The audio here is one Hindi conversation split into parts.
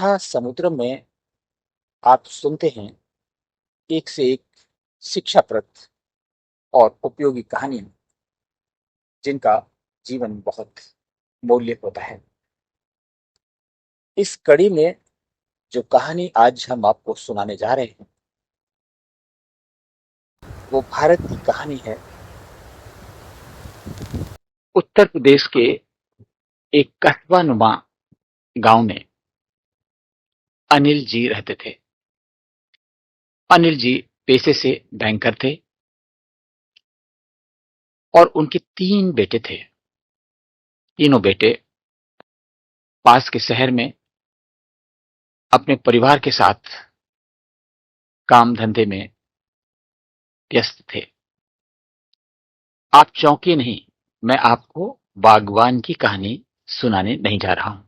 जहाँ समुद्र में आप सुनते हैं एक से एक शिक्षाप्रद और उपयोगी कहानियां जिनका जीवन बहुत मूल्य होता है। इस कड़ी में जो कहानी आज हम आपको सुनाने जा रहे हैं वो भारत की कहानी है। उत्तर प्रदेश के एक कस्बा नुमा गांव में अनिल जी रहते थे। अनिल जी पेशे से बैंकर थे और उनके 3 बेटे थे। तीनों बेटे पास के शहर में अपने परिवार के साथ काम धंधे में व्यस्त थे। आप चौंकिए नहीं, मैं आपको बागवान की कहानी सुनाने नहीं जा रहा हूं।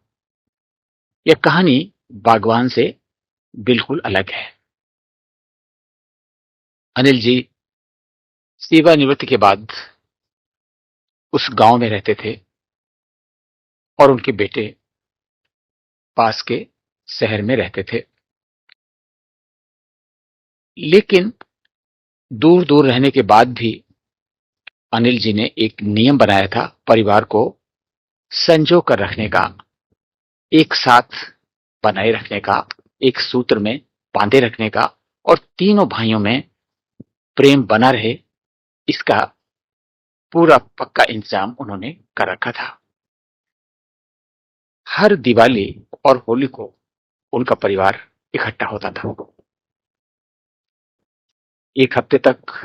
यह कहानी बागवान से बिल्कुल अलग है। अनिल जी सेवानिवृत्ति के बाद उस गांव में रहते थे और उनके बेटे पास के शहर में रहते थे। लेकिन दूर दूर रहने के बाद भी अनिल जी ने एक नियम बनाया था परिवार को संजो कर रखने का, एक साथ बनाए रखने का, एक सूत्र में बांधे रखने का और तीनों भाइयों में प्रेम बना रहे, इसका पूरा पक्का इंतजाम उन्होंने कर रखा था। हर दिवाली और होली को उनका परिवार इकट्ठा होता था। 1 हफ्ते तक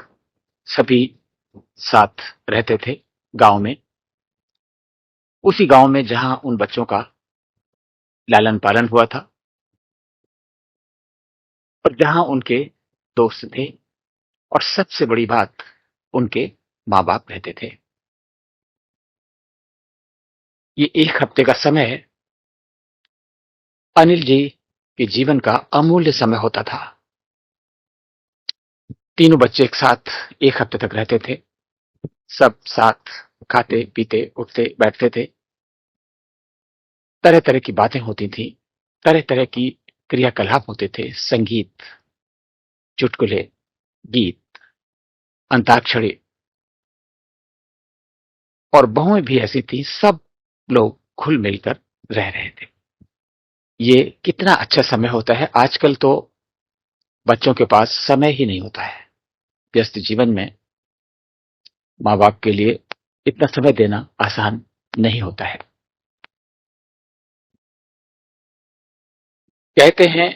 सभी साथ रहते थे गांव में, उसी गांव में जहां उन बच्चों का लालन पालन हुआ था और जहां उनके दोस्त थे और सबसे बड़ी बात उनके माँ बाप रहते थे। ये 1 हफ्ते का समय अनिल जी के जीवन का अमूल्य समय होता था। तीनों बच्चे एक साथ 1 हफ्ते तक रहते थे, सब साथ खाते पीते उठते बैठते थे। तरह तरह की बातें होती थी, तरह तरह की क्रियाकलाप होते थे, संगीत, चुटकुले, गीत, अंताक्षरी और बहुएं भी ऐसी थी। सब लोग घुल मिलकर रह रहे थे। ये कितना अच्छा समय होता है। आजकल तो बच्चों के पास समय ही नहीं होता है। व्यस्त जीवन में माँ बाप के लिए इतना समय देना आसान नहीं होता है। कहते हैं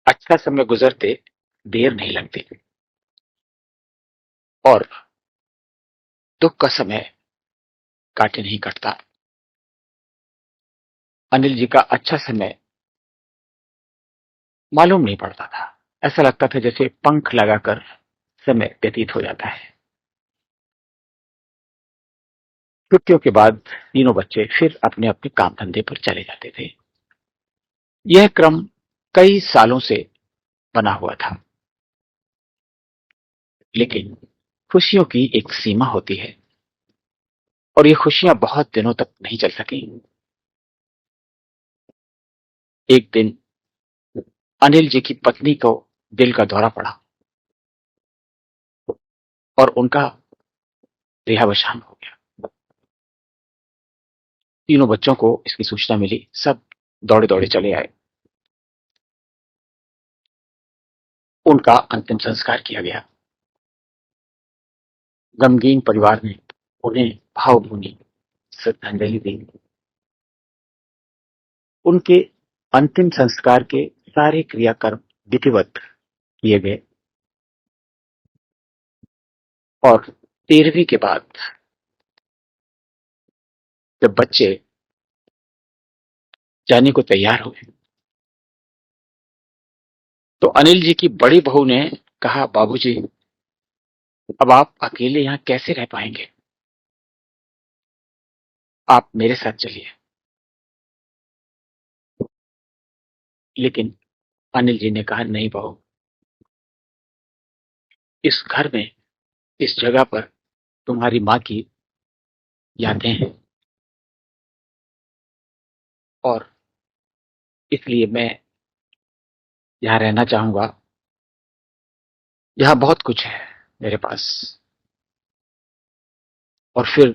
अच्छा समय गुजरते देर नहीं लगती और दुख का समय काटे नहीं कटता। अनिल जी का अच्छा समय मालूम नहीं पड़ता था। ऐसा लगता था जैसे पंख लगाकर समय व्यतीत हो जाता है। छुट्टियों के बाद तीनों बच्चे फिर अपने अपने काम धंधे पर चले जाते थे। यह क्रम कई सालों से बना हुआ था। लेकिन खुशियों की एक सीमा होती है और ये खुशियां बहुत दिनों तक नहीं चल सकी। एक दिन अनिल जी की पत्नी को दिल का दौरा पड़ा और उनका देहावसान हो गया। तीनों बच्चों को इसकी सूचना मिली, सब दौड़े दौड़े चले आए। उनका अंतिम संस्कार किया गया। गमगीन परिवार ने उन्हें भावभीनी श्रद्धांजलि दी। उनके अंतिम संस्कार के सारे क्रियाकर्म विधिवत किए गए और 13वीं के बाद जब बच्चे जाने को तैयार हुए तो अनिल जी की बड़ी बहू ने कहा, बाबूजी अब आप अकेले यहां कैसे रह पाएंगे, आप मेरे साथ चलिए। लेकिन अनिल जी ने कहा, नहीं बहू, इस घर में, इस जगह पर तुम्हारी मां की यादें हैं और इसलिए मैं यहाँ रहना चाहूंगा। यहाँ बहुत कुछ है मेरे पास। और फिर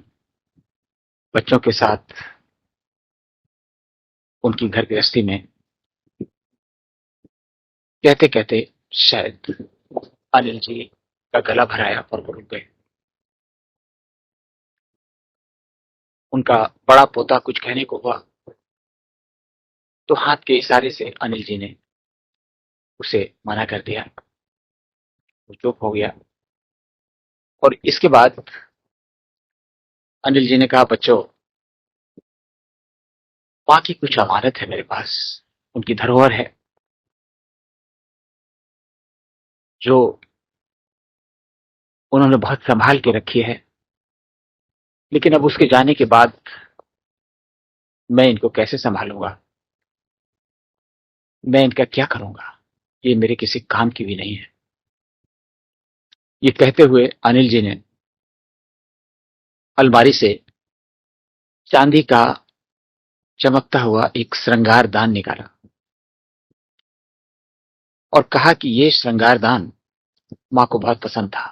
बच्चों के साथ उनकी घर गृहस्थी में कहते कहते शायद अनिल जी का गला भराया और वो रुक गए। उनका बड़ा पोता कुछ कहने को हुआ तो हाथ के इशारे से अनिल जी ने उसे मना कर दिया। वो चुप हो गया। और इसके बाद अनिल जी ने कहा, बच्चों, माँ की कुछ अमानत है मेरे पास, उनकी धरोहर है जो उन्होंने बहुत संभाल के रखी है। लेकिन अब उसके जाने के बाद मैं इनको कैसे संभालूंगा, मैं इनका क्या करूंगा, ये मेरे किसी काम की भी नहीं है। ये कहते हुए अनिल जी ने अलमारी से चांदी का चमकता हुआ एक श्रृंगार दान निकाला और कहा कि ये श्रृंगार दान माँ को बहुत पसंद था।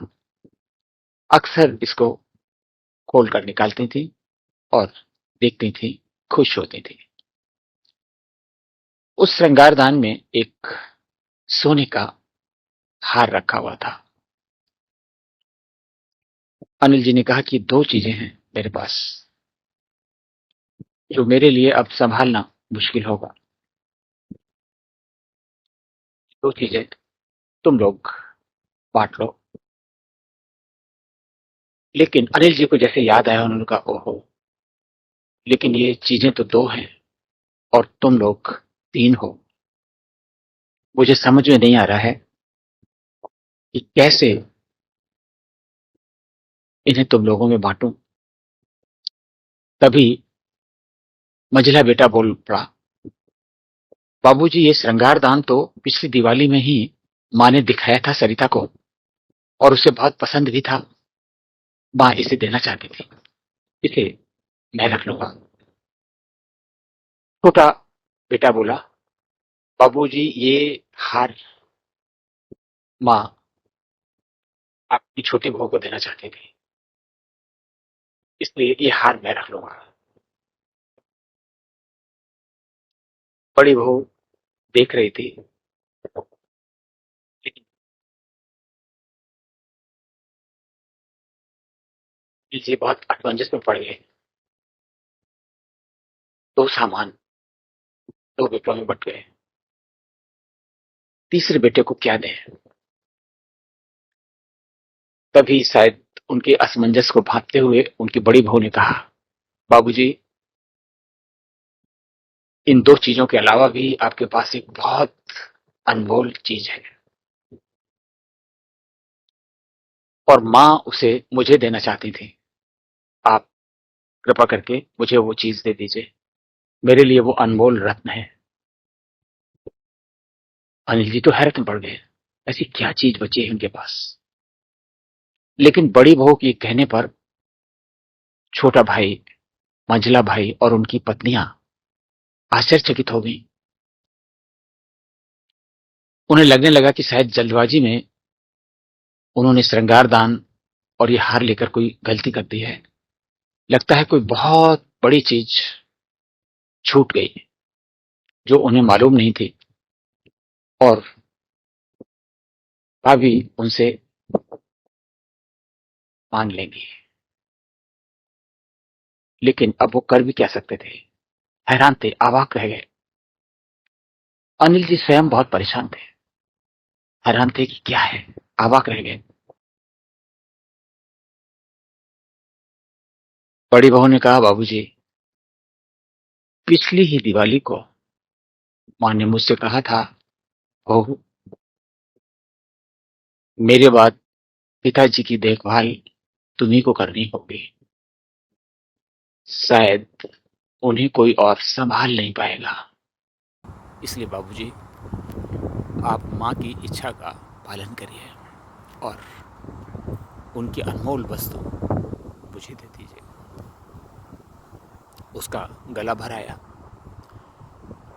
अक्सर इसको खोलकर निकालती थी और देखती थी, खुश होती थी। उस श्रृंगार दान में एक सोने का हार रखा हुआ था। अनिल जी ने कहा कि दो चीजें हैं मेरे पास जो मेरे लिए अब संभालना मुश्किल होगा। दो चीजें तुम लोग बांट लो। लेकिन अनिल जी को जैसे याद आया, उन्होंने कहा, ओहो, लेकिन ये चीजें तो दो हैं और तुम लोग तीन हो। मुझे समझ में नहीं आ रहा है कि कैसे इन्हें तुम लोगों में बांटूं। तभी मंझला बेटा बोल पड़ा, बाबूजी, ये श्रृंगार दान तो पिछली दिवाली में ही माँ ने दिखाया था सरिता को और उसे बहुत पसंद भी था। माँ इसे देना चाहती थी, इसे मैं रख लूंगा। छोटा बेटा बोला, बाबूजी, ये हार माँ आपकी छोटी बहू को देना चाहती थी, इसलिए ये हार मैं रख लूंगा। बड़ी बहू देख रही थी, लेकिन ये बहुत असमंजस में पड़ गए। दो सामान दो बेटों में बट गए। तीसरे बेटे को क्या दें। तभी शायद उनके असमंजस को भांपते हुए उनकी बड़ी बहू ने कहा, बाबूजी, इन दो चीजों के अलावा भी आपके पास एक बहुत अनमोल चीज है और माँ उसे मुझे देना चाहती थी। आप कृपा करके मुझे वो चीज दे दीजिए, मेरे लिए वो अनमोल रत्न है। अनिल जी तो हैरत में पड़ गए, ऐसी क्या चीज बची है उनके पास। लेकिन बड़ी बहू के कहने पर छोटा भाई, मंझला भाई और उनकी पत्नियां आश्चर्यचकित हो गई। उन्हें लगने लगा कि शायद जल्दबाजी में उन्होंने श्रृंगार दान और ये हार लेकर कोई गलती कर दी है। लगता है कोई बहुत बड़ी चीज छूट गई जो उन्हें मालूम नहीं थी और भाभी उनसे मांग लेंगी। लेकिन अब वो कर भी क्या सकते थे। हैरान थे, अवाक रह गए। अनिल जी स्वयं बहुत परेशान थे, हैरान थे कि क्या है, अवाक रह गए। बड़ी बहू ने कहा, बाबूजी, पिछली ही दिवाली को माँ ने मुझसे कहा था, बहू, मेरे बाद पिताजी की देखभाल तुम्ही को करनी होगी। शायद उन्हें कोई और संभाल नहीं पाएगा। इसलिए बाबूजी, आप माँ की इच्छा का पालन करिए और उनकी अनमोल वस्तु मुझे दे दीजिए। उसका गला भराया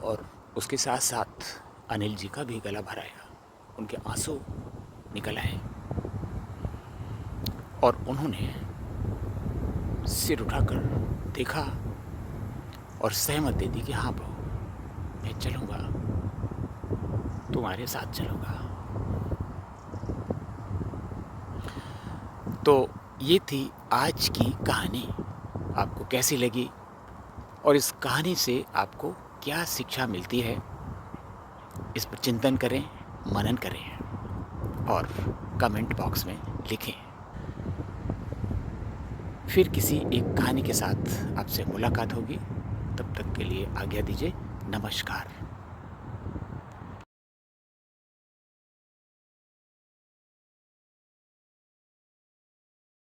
और उसके साथ साथ अनिल जी का भी गला भर आया, उनके आंसू निकल आए और उन्होंने सिर उठाकर देखा और सहमत दे दी कि हाँ बहू, मैं चलूँगा, तुम्हारे साथ चलूँगा। तो ये थी आज की कहानी। आपको कैसी लगी और इस कहानी से आपको क्या शिक्षा मिलती है, इस पर चिंतन करें, मनन करें और कमेंट बॉक्स में लिखें। फिर किसी एक कहानी के साथ आपसे मुलाकात होगी। तब तक के लिए आज्ञा दीजिए। नमस्कार।